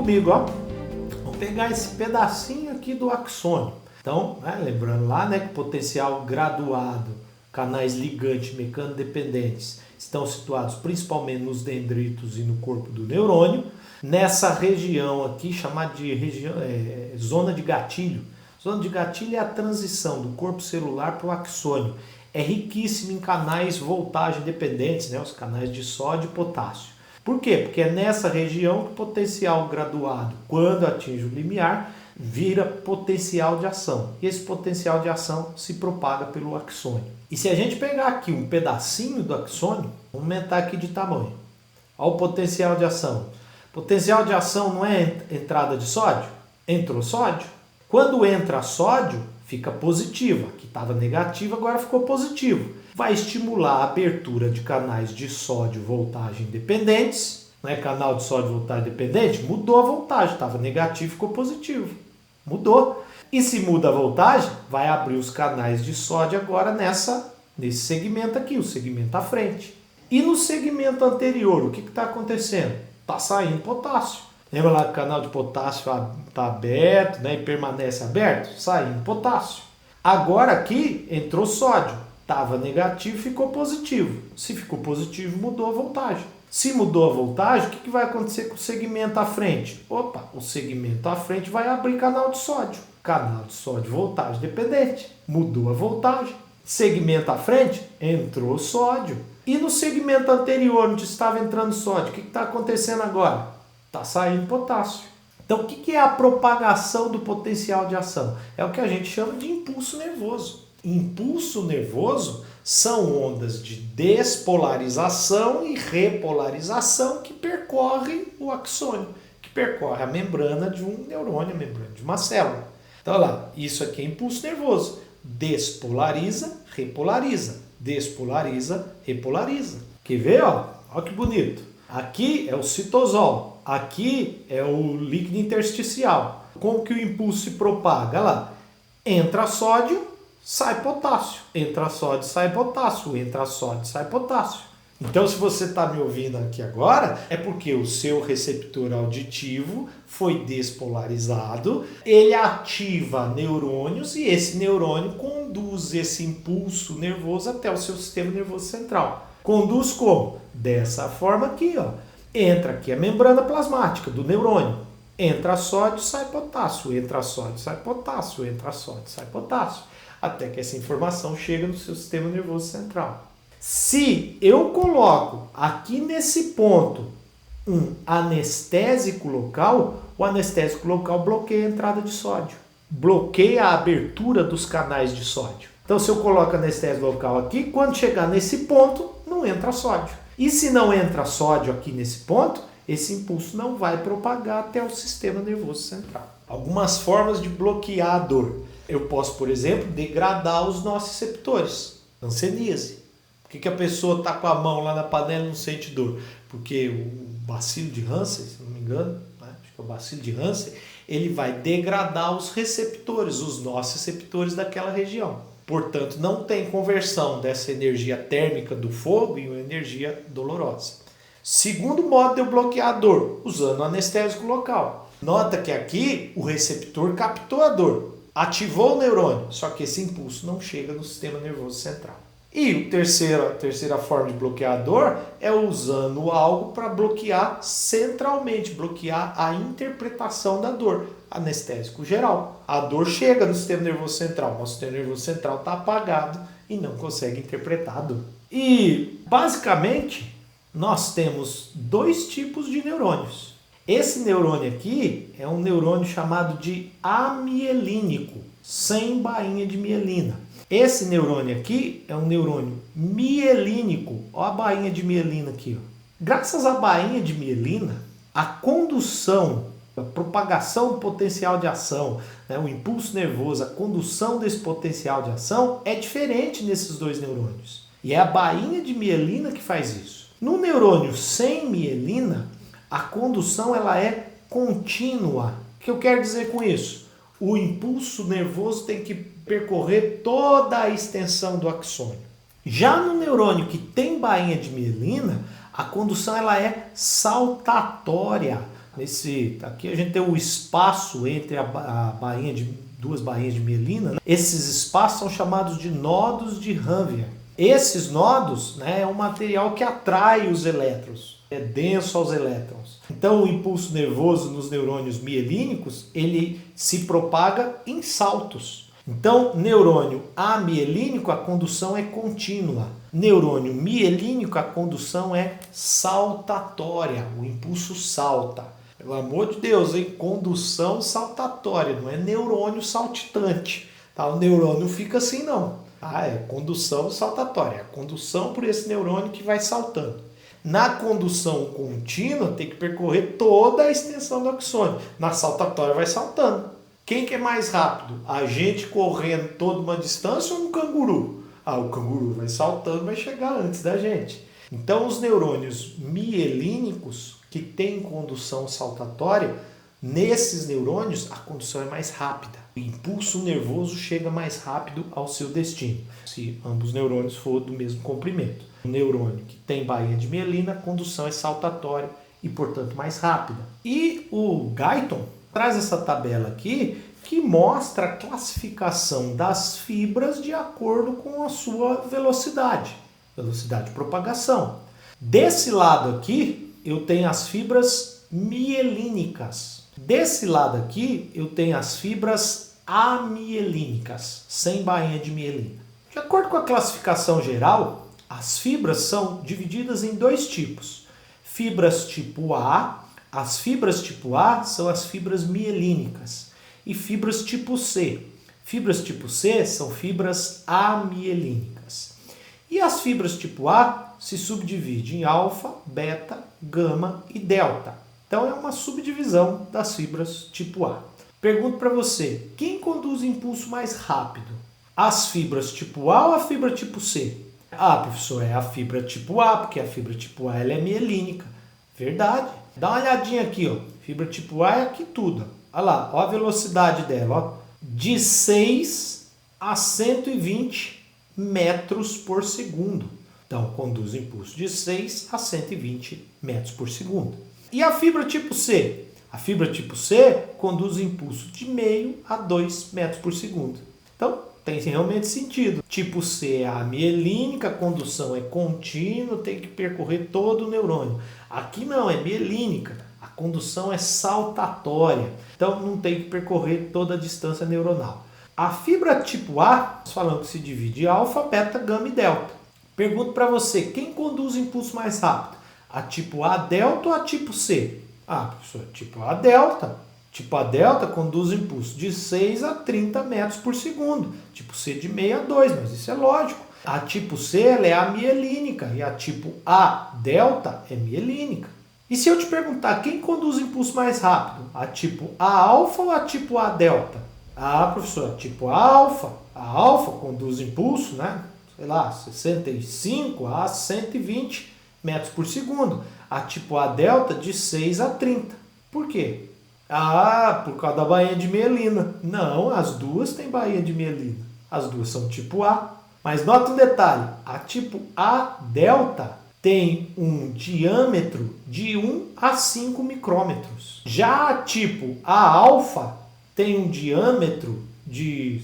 comigo, ó. Vamos pegar esse pedacinho aqui do axônio. Então, lembrando lá, que potencial graduado, canais ligante mecano-dependentes, estão situados principalmente nos dendritos e no corpo do neurônio, nessa região aqui chamada de zona de gatilho. Zona de gatilho é a transição do corpo celular para o axônio. É riquíssimo em canais voltagem dependentes, os canais de sódio e potássio. Por quê? Porque é nessa região que o potencial graduado, quando atinge o limiar, vira potencial de ação. E esse potencial de ação se propaga pelo axônio. E se a gente pegar aqui um pedacinho do axônio, vamos aumentar aqui de tamanho. Olha o potencial de ação. Potencial de ação não é entrada de sódio? Entrou sódio. Quando entra sódio, fica positivo. Aqui estava negativo, agora ficou positivo. Vai estimular a abertura de canais de sódio voltagem dependentes. Canal de sódio voltagem dependente, mudou a voltagem. Estava negativo, ficou positivo. Mudou. E se muda a voltagem, vai abrir os canais de sódio agora nesse segmento aqui, o segmento à frente. E no segmento anterior, o que está acontecendo? Está saindo potássio. Lembra lá que o canal de potássio está aberto, e permanece aberto? Saindo potássio. Agora aqui entrou sódio. Estava negativo, ficou positivo. Se ficou positivo, mudou a voltagem. Se mudou a voltagem, o que vai acontecer com o segmento à frente? O segmento à frente vai abrir canal de sódio. Canal de sódio, voltagem dependente. Mudou a voltagem. Segmento à frente, entrou sódio. E no segmento anterior, onde estava entrando sódio, o que está acontecendo agora? Está saindo potássio. Então, o que é a propagação do potencial de ação? É o que a gente chama de impulso nervoso. Impulso nervoso são ondas de despolarização e repolarização que percorrem o axônio, que percorre a membrana de um neurônio, a membrana de uma célula. Então, olha lá, isso aqui é impulso nervoso. Despolariza, repolariza. Despolariza, repolariza. Quer ver? Olha que bonito. Aqui é o citosol. Aqui é o líquido intersticial. Como que o impulso se propaga? Olha lá. Entra sódio, sai potássio. Entra sódio, sai potássio. Entra sódio, sai potássio. Então, se você está me ouvindo aqui agora, é porque o seu receptor auditivo foi despolarizado, ele ativa neurônios e esse neurônio conduz esse impulso nervoso até o seu sistema nervoso central. Conduz como? Dessa forma aqui, ó. Entra aqui a membrana plasmática do neurônio. Entra sódio, sai potássio. Entra sódio, sai potássio. Entra sódio, sai potássio. Até que essa informação chega no seu sistema nervoso central. Se eu coloco aqui nesse ponto um anestésico local, o anestésico local bloqueia a entrada de sódio. Bloqueia a abertura dos canais de sódio. Então, se eu coloco anestésico local aqui, quando chegar nesse ponto, não entra sódio. E se não entra sódio aqui nesse ponto, esse impulso não vai propagar até o sistema nervoso central. Algumas formas de bloquear a dor. Eu posso, por exemplo, degradar os nociceptores. Hanseníase. Por que a pessoa está com a mão lá na panela e não sente dor? Porque o bacilo de Hansen, se não me engano, acho que é o bacilo de Hansen, ele vai degradar os receptores, os nociceptores daquela região. Portanto, não tem conversão dessa energia térmica do fogo em uma energia dolorosa. Segundo modo de eu bloquear a dor, usando o anestésico local. Nota que aqui o receptor captou a dor, ativou o neurônio, só que esse impulso não chega no sistema nervoso central. E a terceira forma de bloquear a dor é usando algo para bloquear centralmente, bloquear a interpretação da dor. Anestésico geral. A dor chega no sistema nervoso central, mas o sistema nervoso central está apagado e não consegue interpretar a dor. E, basicamente, nós temos dois tipos de neurônios. Esse neurônio aqui é um neurônio chamado de amielínico, sem bainha de mielina. Esse neurônio aqui é um neurônio mielínico. Olha a bainha de mielina aqui. Ó. Graças à bainha de mielina, a condução, a propagação do potencial de ação, o impulso nervoso, a condução desse potencial de ação é diferente nesses dois neurônios. E é a bainha de mielina que faz isso. No neurônio sem mielina, a condução ela é contínua. O que eu quero dizer com isso? O impulso nervoso tem que percorrer toda a extensão do axônio. Já no neurônio que tem bainha de mielina, a condução ela é saltatória. Aqui a gente tem o espaço entre duas bainhas de mielina, né? Esses espaços são chamados de nodos de Ranvier. Esses nodos, né, é um material que atrai os elétrons, é denso aos elétrons. Então o impulso nervoso nos neurônios mielínicos, ele se propaga em saltos. Então, neurônio amielínico, a condução é contínua. Neurônio mielínico, a condução é saltatória. O impulso salta. Pelo amor de Deus, hein? Condução saltatória, não é neurônio saltitante. Tá? O neurônio fica assim não. Tá? É condução saltatória. É a condução por esse neurônio que vai saltando. Na condução contínua, tem que percorrer toda a extensão do axônio. Na saltatória vai saltando. Quem que é mais rápido? A gente correndo toda uma distância ou um canguru? O canguru vai saltando, vai chegar antes da gente. Então, os neurônios mielínicos que têm condução saltatória, nesses neurônios a condução é mais rápida. O impulso nervoso chega mais rápido ao seu destino, se ambos os neurônios for do mesmo comprimento. O neurônio que tem bainha de mielina, a condução é saltatória e, portanto, mais rápida. E o Guyton traz essa tabela aqui que mostra a classificação das fibras de acordo com a sua velocidade de propagação. Desse lado aqui, eu tenho as fibras mielínicas. Desse lado aqui, eu tenho as fibras amielínicas, sem bainha de mielina. De acordo com a classificação geral, as fibras são divididas em dois tipos. Fibras tipo A. As fibras tipo A são as fibras mielínicas. E fibras tipo C. Fibras tipo C são fibras amielínicas. E as fibras tipo A se subdividem em alfa, beta, gama e delta. Então é uma subdivisão das fibras tipo A. Pergunto para você, quem conduz impulso mais rápido? As fibras tipo A ou a fibra tipo C? Professor, é a fibra tipo A, porque a fibra tipo A ela é mielínica. Verdade. Dá uma olhadinha aqui, ó. Fibra tipo A é aqui tudo. Olha lá, ó a velocidade dela, ó. De 6 a 120 metros por segundo. Então, conduz impulso de 6 a 120 metros por segundo. E a fibra tipo C? A fibra tipo C conduz impulso de meio a 2 metros por segundo. Então, tem realmente sentido. Tipo C é a mielínica, a condução é contínua, tem que percorrer todo o neurônio. Aqui não, é mielínica, a condução é saltatória. Então, não tem que percorrer toda a distância neuronal. A fibra tipo A, nós falamos que se divide em alfa, beta, gama e delta. Pergunto para você, quem conduz o impulso mais rápido? A tipo A delta ou a tipo C? Professor, tipo A delta. Tipo A delta conduz o impulso de 6 a 30 metros por segundo. Tipo C de meio a 2, mas isso é lógico. A tipo C ela é amielínica e a tipo A delta é mielínica. E se eu te perguntar quem conduz o impulso mais rápido? A tipo A alfa ou a tipo A delta? Professor, tipo A alfa. A alfa conduz impulso, né? Sei lá, 65 a 120 metros por segundo. A tipo A delta de 6 a 30. Por quê? Por causa da bainha de mielina. Não, as duas têm bainha de mielina. As duas são tipo A. Mas nota um detalhe, a tipo A delta tem um diâmetro de 1 a 5 micrômetros. Já a tipo A alfa tem um diâmetro de,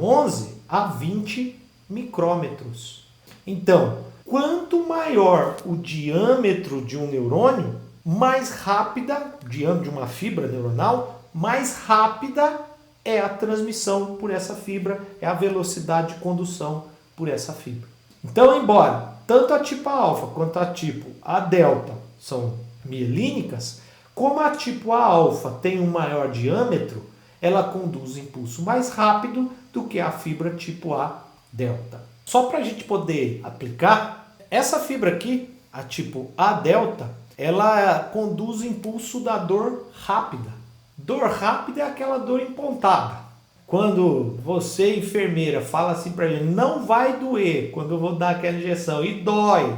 11 a 20 micrômetros. Então, quanto maior o diâmetro de um neurônio, mais rápida, o diâmetro de uma fibra neuronal, mais rápida é a transmissão por essa fibra, é a velocidade de condução por essa fibra. Então, embora tanto a tipo A alfa quanto a tipo A delta são mielínicas, como a tipo A alfa tem um maior diâmetro, ela conduz impulso mais rápido do que a fibra tipo A delta. Só para a gente poder aplicar, essa fibra aqui, a tipo A delta, ela conduz impulso da dor rápida. Dor rápida é aquela dor empontada. Quando você, enfermeira, fala assim para ele, não vai doer quando eu vou dar aquela injeção, e dói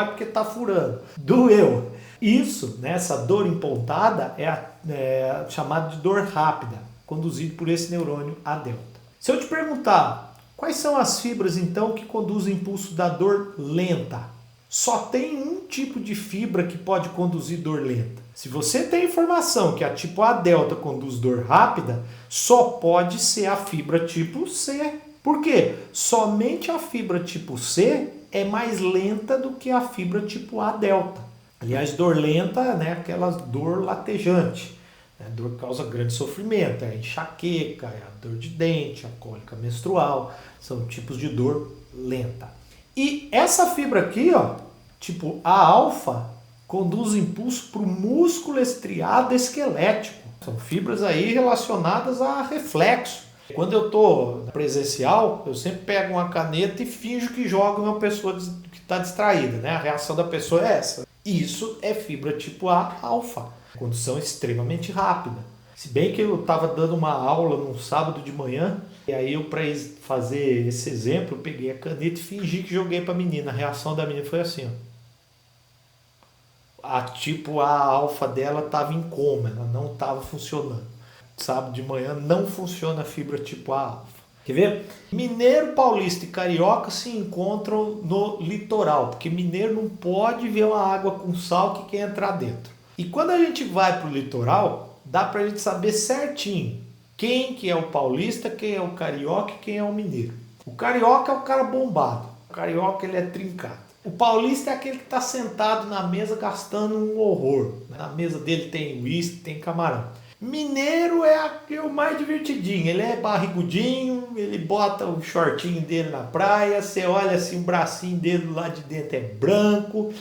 porque está furando, doeu. Isso, né, essa dor empontada é chamada de dor rápida, conduzido por esse neurônio A delta. Se eu te perguntar, quais são as fibras então que conduzem o impulso da dor lenta? Só tem um tipo de fibra que pode conduzir dor lenta. Se você tem informação que a tipo A delta conduz dor rápida, só pode ser a fibra tipo C. Por quê? Somente a fibra tipo C é mais lenta do que a fibra tipo A delta. Aliás, dor lenta, né, aquela dor latejante. A dor que causa grande sofrimento, é a enxaqueca, é a dor de dente, a cólica menstrual, são tipos de dor lenta. E essa fibra aqui, ó, tipo A alfa, conduz impulso para o músculo estriado esquelético. São fibras aí relacionadas a reflexo. Quando eu estou presencial, eu sempre pego uma caneta e finjo que jogo em uma pessoa que está distraída, né? A reação da pessoa é essa. Isso é fibra tipo A alfa, condução extremamente rápida. Se bem que eu estava dando uma aula num sábado de manhã, e aí eu, para fazer esse exemplo, eu peguei a caneta e fingi que joguei para a menina. A reação da menina foi assim, ó. A tipo A alfa dela estava em coma, ela não estava funcionando. Sábado de manhã não funciona a fibra tipo A alfa. Quer ver? Mineiro, paulista e carioca se encontram no litoral, porque mineiro não pode ver uma água com sal que quer entrar dentro. E quando a gente vai para o litoral, dá para a gente saber certinho quem que é o paulista, quem é o carioca e quem é o mineiro. O carioca é o cara bombado, o carioca ele é trincado. O paulista é aquele que está sentado na mesa gastando um horror. Na mesa dele tem uísque, tem camarão. Mineiro é o mais divertidinho, ele é barrigudinho, ele bota o shortinho dele na praia, você olha assim, o bracinho dele lá de dentro é branco.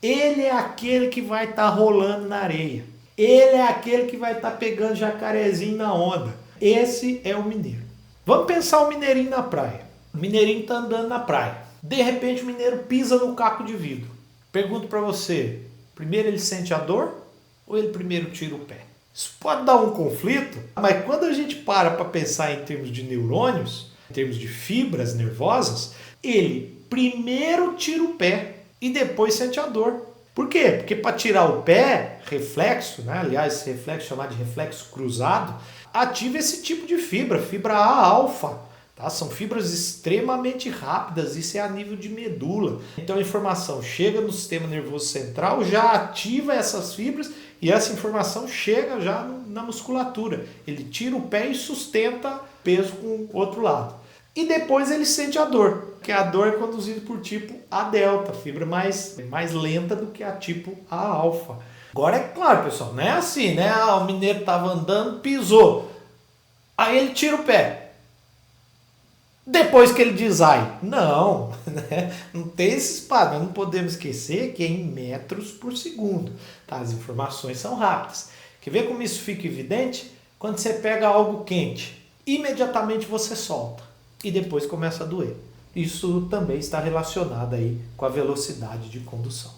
Ele é aquele que vai estar rolando na areia. Ele é aquele que vai estar pegando jacarezinho na onda. Esse é o mineiro. Vamos pensar o mineirinho na praia. O mineirinho está andando na praia. De repente o mineiro pisa no caco de vidro. Pergunto para você, primeiro ele sente a dor ou ele primeiro tira o pé? Isso pode dar um conflito, mas quando a gente para pensar em termos de neurônios, em termos de fibras nervosas, ele primeiro tira o pé e depois sente a dor. Por quê? Porque para tirar o pé, reflexo, né? Aliás, esse reflexo chamado de reflexo cruzado, ativa esse tipo de fibra, fibra A alfa. Tá? São fibras extremamente rápidas, isso é a nível de medula. Então a informação chega no sistema nervoso central, já ativa essas fibras e essa informação chega já na musculatura. Ele tira o pé e sustenta peso com o outro lado. E depois ele sente a dor, porque a dor é conduzida por tipo A delta, fibra mais lenta do que a tipo A alfa. Agora é claro, pessoal, não é assim, né? O mineiro estava andando, pisou, aí ele tira o pé. Depois que ele diz ai, não, né? Não tem esse espaço, nós não podemos esquecer que é em metros por segundo, tá? As informações são rápidas. Quer ver como isso fica evidente? Quando você pega algo quente, imediatamente você solta e depois começa a doer. Isso também está relacionado aí com a velocidade de condução.